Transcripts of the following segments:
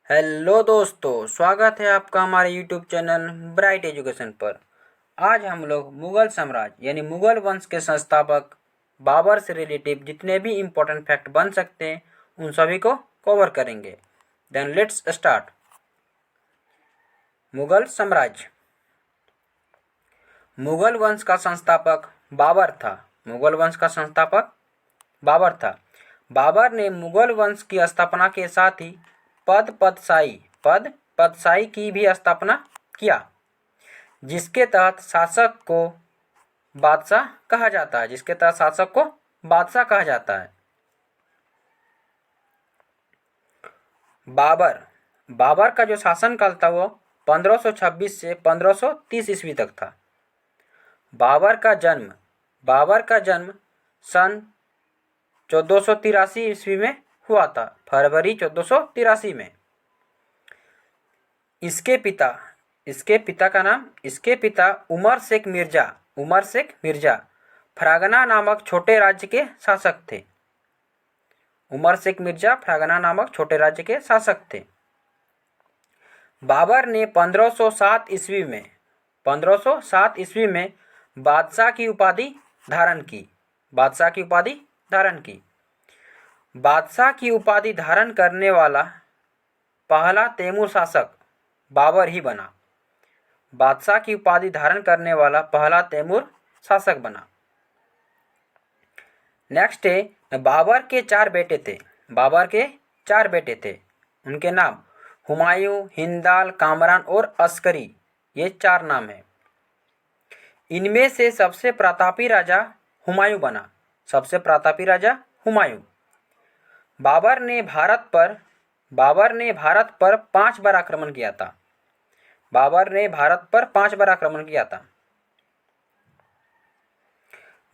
Hello दोस्तों, स्वागत है आपका हमारे यूट्यूब चैनल ब्राइट एजुकेशन पर। आज हम लोग मुगल साम्राज्य यानी मुगल वंश के संस्थापक बाबर से रिलेटिव जितने भी इम्पोर्टेंट फैक्ट बन सकते हैं उन सभी को कवर करेंगे। Then let's start. मुगल साम्राज्य। मुगल वंश का संस्थापक बाबर था। मुगल वंश का संस्थापक बाबर था। बाबर ने मुगल वंश की स्थापना के साथ ही पदशाही की भी स्थापना किया, जिसके तहत शासक को बादशाह कहा जाता है। बाबर का जो शासनकाल था वो 1526 से 1530 ईस्वी तक था। बाबर का जन्म सन 1483 ईस्वी में हुआ था, फरवरी 1483 में। इसके पिता उमर शेख मिर्जा फरगना नामक छोटे राज्य के शासक थे। बाबर ने 1507 ईस्वी में बादशाह की उपाधि धारण की। बादशाह की उपाधि धारण करने वाला पहला तैमूर शासक बाबर ही बना। बादशाह की उपाधि धारण करने वाला पहला तैमूर शासक बना। नेक्स्ट है, बाबर के चार बेटे थे। उनके नाम हुमायूं, हिंदाल, कामरान और अस्करी, ये चार नाम हैं। इनमें से सबसे प्रतापी राजा हुमायूं बना। बाबर ने भारत पर 5 बार आक्रमण किया था।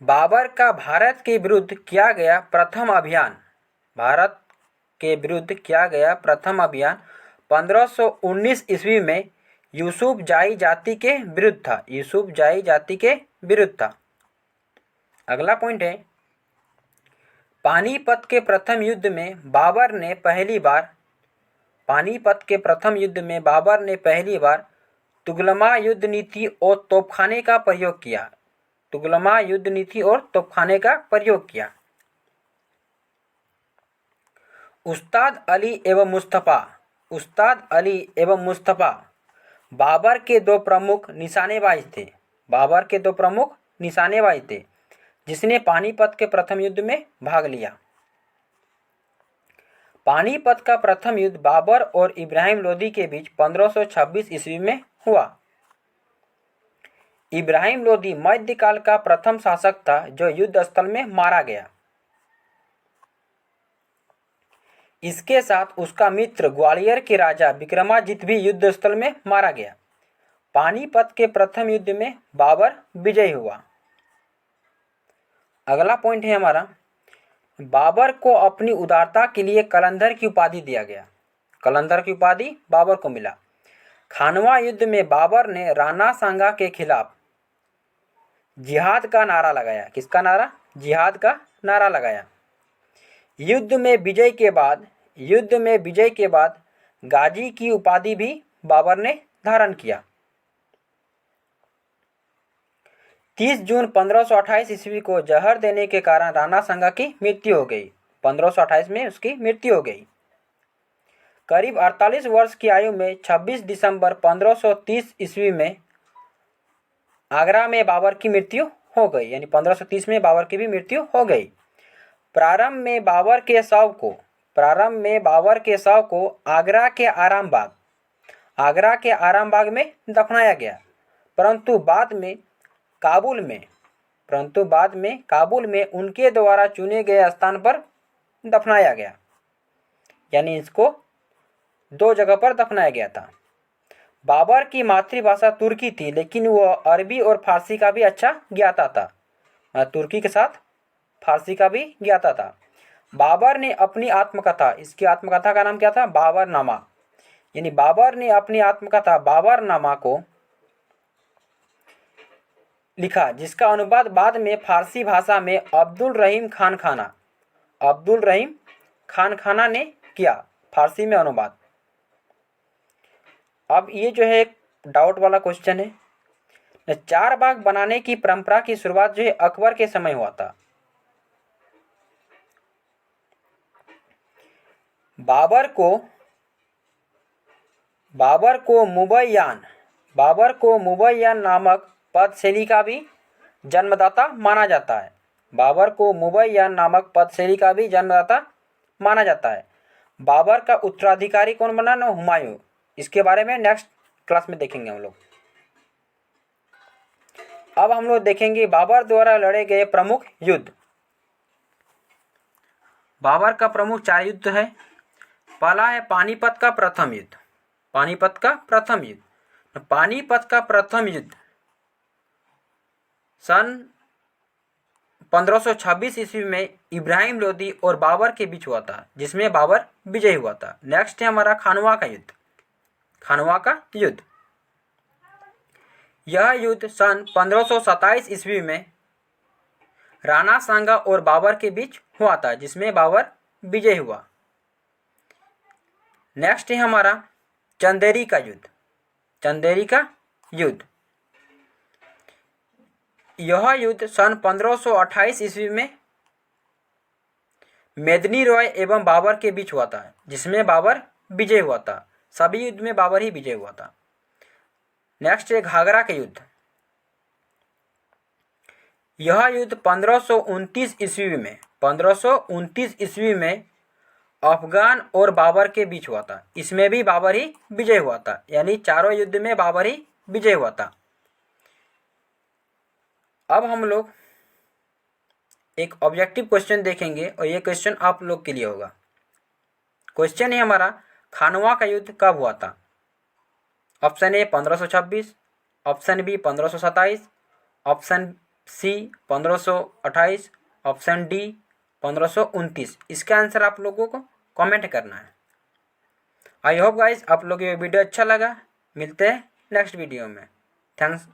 बाबर का भारत के विरुद्ध किया गया प्रथम अभियान 1519 ईस्वी में यूसुफ जाई जाति के विरुद्ध था। अगला पॉइंट है, पानीपत के प्रथम युद्ध में बाबर ने पहली बार तुगलमा युद्ध नीति और तोपखाने का प्रयोग किया। उस्ताद अली एवं मुस्तफा बाबर के दो प्रमुख निशानेबाज थे, जिसने पानीपत के प्रथम युद्ध में भाग लिया। पानीपत का प्रथम युद्ध बाबर और इब्राहिम लोदी के बीच 1526 ईस्वी में हुआ। इब्राहिम लोदी मध्यकाल का प्रथम शासक था जो युद्ध स्थल में मारा गया। इसके साथ उसका मित्र ग्वालियर के राजा विक्रमादित्य भी युद्ध स्थल में मारा गया। पानीपत के प्रथम युद्ध में बाबर विजयी हुआ। अगला पॉइंट है हमारा, बाबर को अपनी उदारता के लिए कलंदर की उपाधि दिया गया। कलंदर की उपाधि बाबर को मिला। खानवा युद्ध में बाबर ने राणा सांगा के खिलाफ जिहाद का नारा लगाया। किसका नारा? जिहाद का नारा लगाया। युद्ध में विजय के बाद गाजी की उपाधि भी बाबर ने धारण किया। 30 जून 1528 ईस्वी को जहर देने के कारण राणा सांगा की मृत्यु हो गई। 1528 में उसकी मृत्यु हो गई। करीब 48 वर्ष की आयु में 26 दिसंबर 1530 ईस्वी में आगरा में बाबर की मृत्यु हो गई। यानी 1530 में बाबर की भी मृत्यु हो गई। प्रारंभ में बाबर के शव को आगरा के आरामबाग में दफनाया गया, परंतु बाद में काबुल में उनके द्वारा चुने गए स्थान पर दफनाया गया। यानी इसको 2 जगह पर दफनाया गया था। बाबर की मातृभाषा तुर्की थी, लेकिन वह अरबी और फारसी का भी अच्छा ज्ञाता था। तुर्की के साथ फारसी का भी ज्ञाता था। बाबर ने अपनी आत्मकथा, इसकी आत्मकथा का नाम क्या था? बाबरनामा। यानी बाबर ने अपनी आत्मकथा बाबरनामा को लिखा, जिसका अनुवाद बाद में फारसी भाषा में अब्दुल रहीम खान खाना ने किया। फारसी में अनुवाद अब ये जो है एक डाउट वाला क्वेश्चन है। चार बाग बनाने की परंपरा की शुरुआत जो है अकबर के समय हुआ था। बाबर को मुबय्यान नामक पदशैली का भी जन्मदाता माना जाता है। बाबर को मुबय्यान नामक पदशैली का भी जन्मदाता माना जाता है। बाबर का उत्तराधिकारी कौन बना ना, हुमायूं। इसके बारे में नेक्स्ट क्लास में देखेंगे हम लोग। अब हम लोग देखेंगे बाबर द्वारा लड़े गए प्रमुख युद्ध। बाबर का प्रमुख 4 युद्ध है। पहला है पानीपत का प्रथम युद्ध। पानीपत का प्रथम युद्ध सन 1526 ईस्वी में इब्राहिम लोदी और बाबर के बीच हुआ था, जिसमें बाबर विजयी हुआ था। नेक्स्ट है हमारा खानवा का युद्ध। यह युद्ध सन 1527 ईस्वी में राणा सांगा और बाबर के बीच हुआ था, जिसमें बाबर विजयी हुआ। नेक्स्ट है हमारा चंदेरी का युद्ध। यह युद्ध सन 1528 ईस्वी में मेदिनी रॉय एवं बाबर के बीच हुआ था, जिसमें बाबर विजय हुआ था। सभी युद्ध में बाबर ही विजय हुआ था। नेक्स्ट है घाघरा का युद्ध। यह युद्ध 1529 ईस्वी में अफगान और बाबर के बीच हुआ था। इसमें भी बाबर ही विजय हुआ था, यानी चारों युद्ध में बाबर ही विजय हुआ था। अब हम लोग एक ऑब्जेक्टिव क्वेश्चन देखेंगे और ये क्वेश्चन आप लोग के लिए होगा। क्वेश्चन है हमारा, खानवा का युद्ध कब हुआ था? Option A 1526, option B 1527, option C 1528, option D 1529। इसका आंसर आप लोगों को कमेंट करना है। आई होप गाइस आप लोग ये वीडियो अच्छा लगा। मिलते हैं नेक्स्ट वीडियो में। थैंक्स।